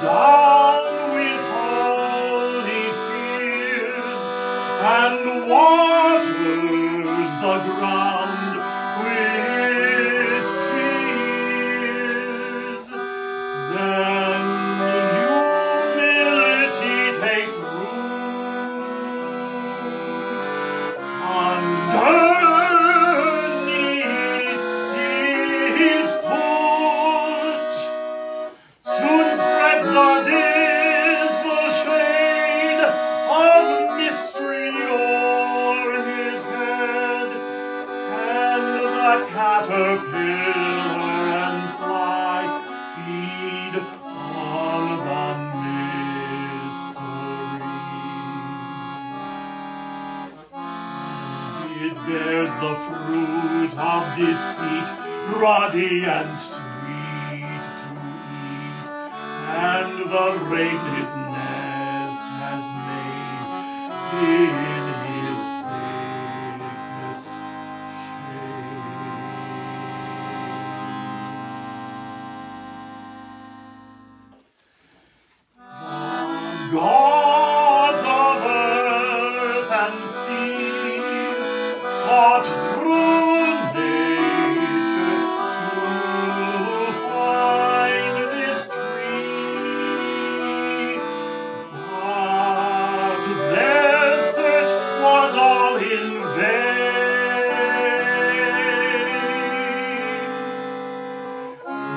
down with holy fears, and waters the ground with tears. Then humility takes root underneath his foot. Soon spreads the dismal shade of mystery o'er his head, and the caterpillar and fly feed on the mystery. It bears the fruit of deceit, ruddy and sweet to eat, and the raven his nest has made in his thickest shade. The gods of earth and sea sought through nature to find this tree, but their search was all in vain.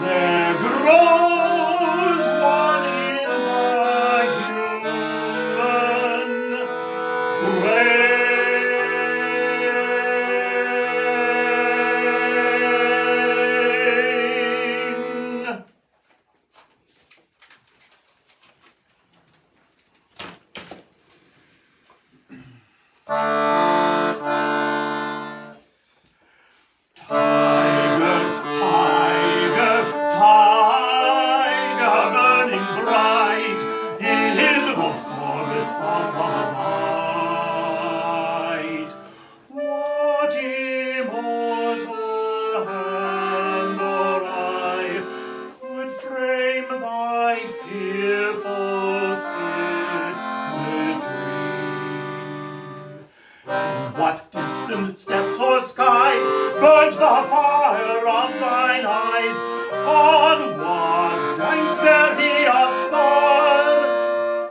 There grows one in the human brain. Tiger, tiger, tiger, burning bright in the forest of the night. What immortal hand or eye could frame thy fearful symmetry? What distant steps or skies burns the fire of thine eyes? On what dank various spar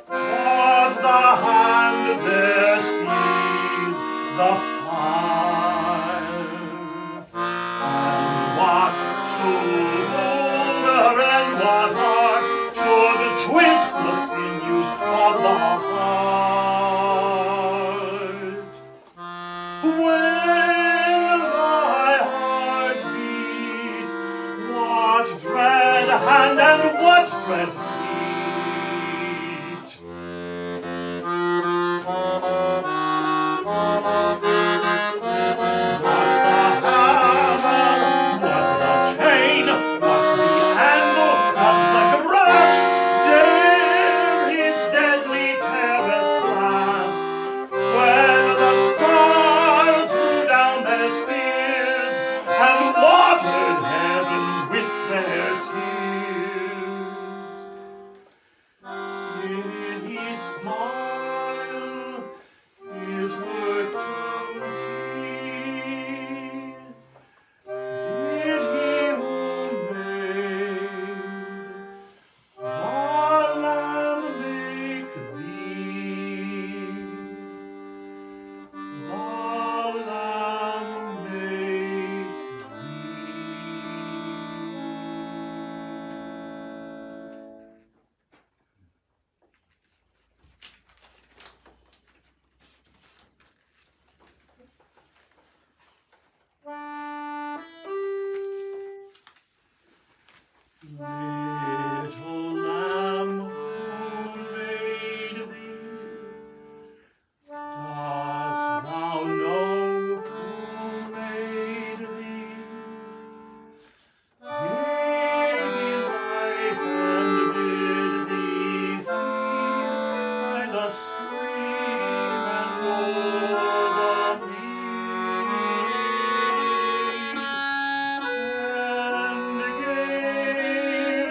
was the hand there seize the fire? And what should older and what art should twist the sinews of the heart? When thy heart beat, what dread hand and what dread feet? What the hammer, what the chain, what the anvil, what the grasp, dare its deadly terrors clasp, when the stars threw down their spears and watered heaven with their tears. Did he smile his work to see? Did he who made the lamb make thee? The lamb make Little lamb, who made thee? Dost thou know who made thee? Gave thee life and bid thee feed by the stream and o'er the mead, and gave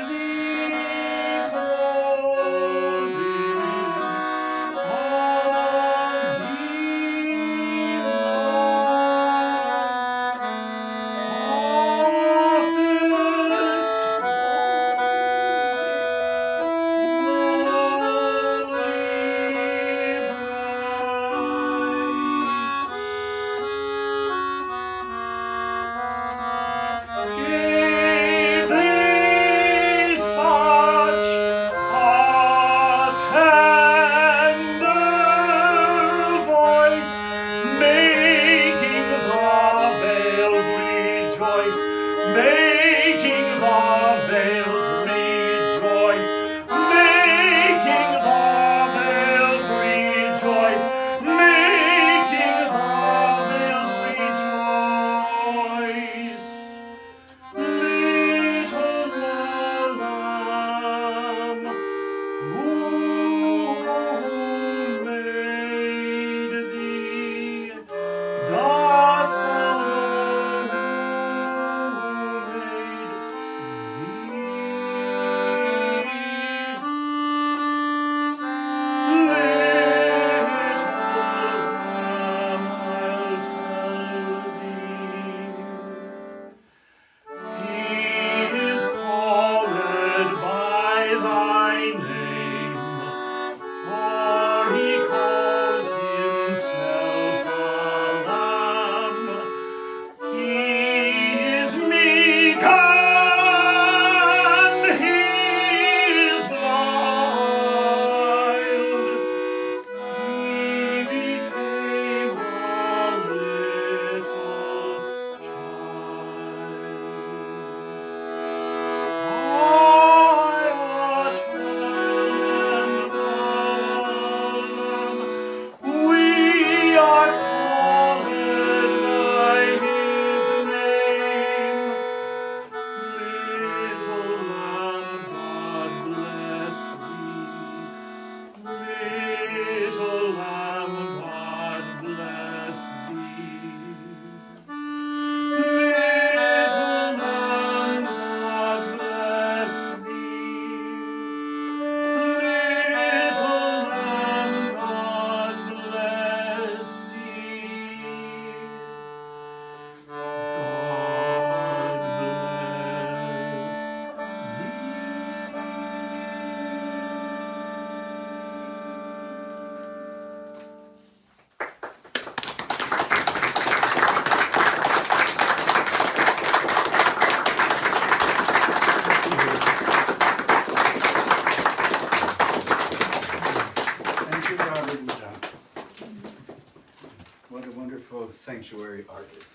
sanctuary artist.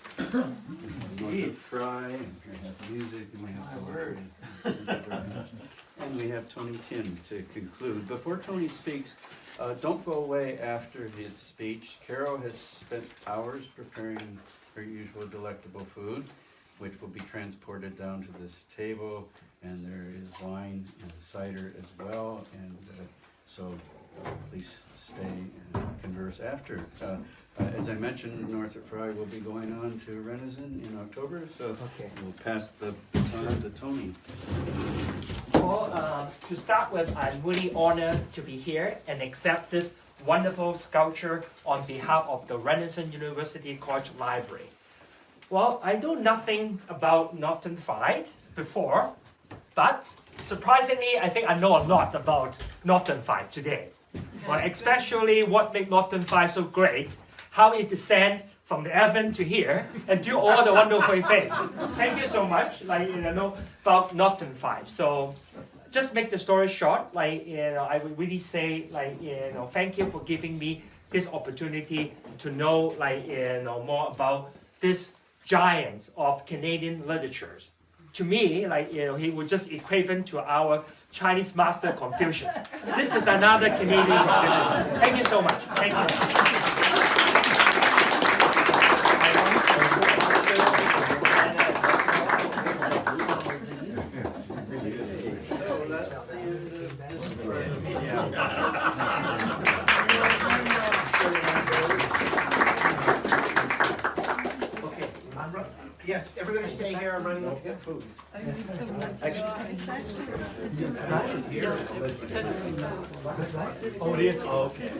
Northrop Frye, and we have music, and we have and we have Tony Tim to conclude. Before Tony speaks, don't go away after his speech. Carol has spent hours preparing her usual delectable food, which will be transported down to this table, and there is wine and cider as well, and so please stay and converse after. As I mentioned, Northrop Frye will be going on to Renison in October, so we'll pass the baton to Tony. Well, to start with, I'm really honored to be here and accept this wonderful sculpture on behalf of the Renison University College Library. Well, I know nothing about Northrop Frye before, but surprisingly, I think I know a lot about Northrop Frye today. Well, especially what makes Northrop Frye so great, how it descends from the heaven to here and do all the wonderful things. Thank you so much, about Northrop Frye. So, just make the story short. I would really say, thank you for giving me this opportunity to know, more about this giant of Canadian literatures. To me, he was just equivalent to our Chinese master Confucius. This is another Canadian Confucius. Thank you so much. Thank you. Yes, everybody stay here. I'm running out of food. Oh, it is? Oh, okay.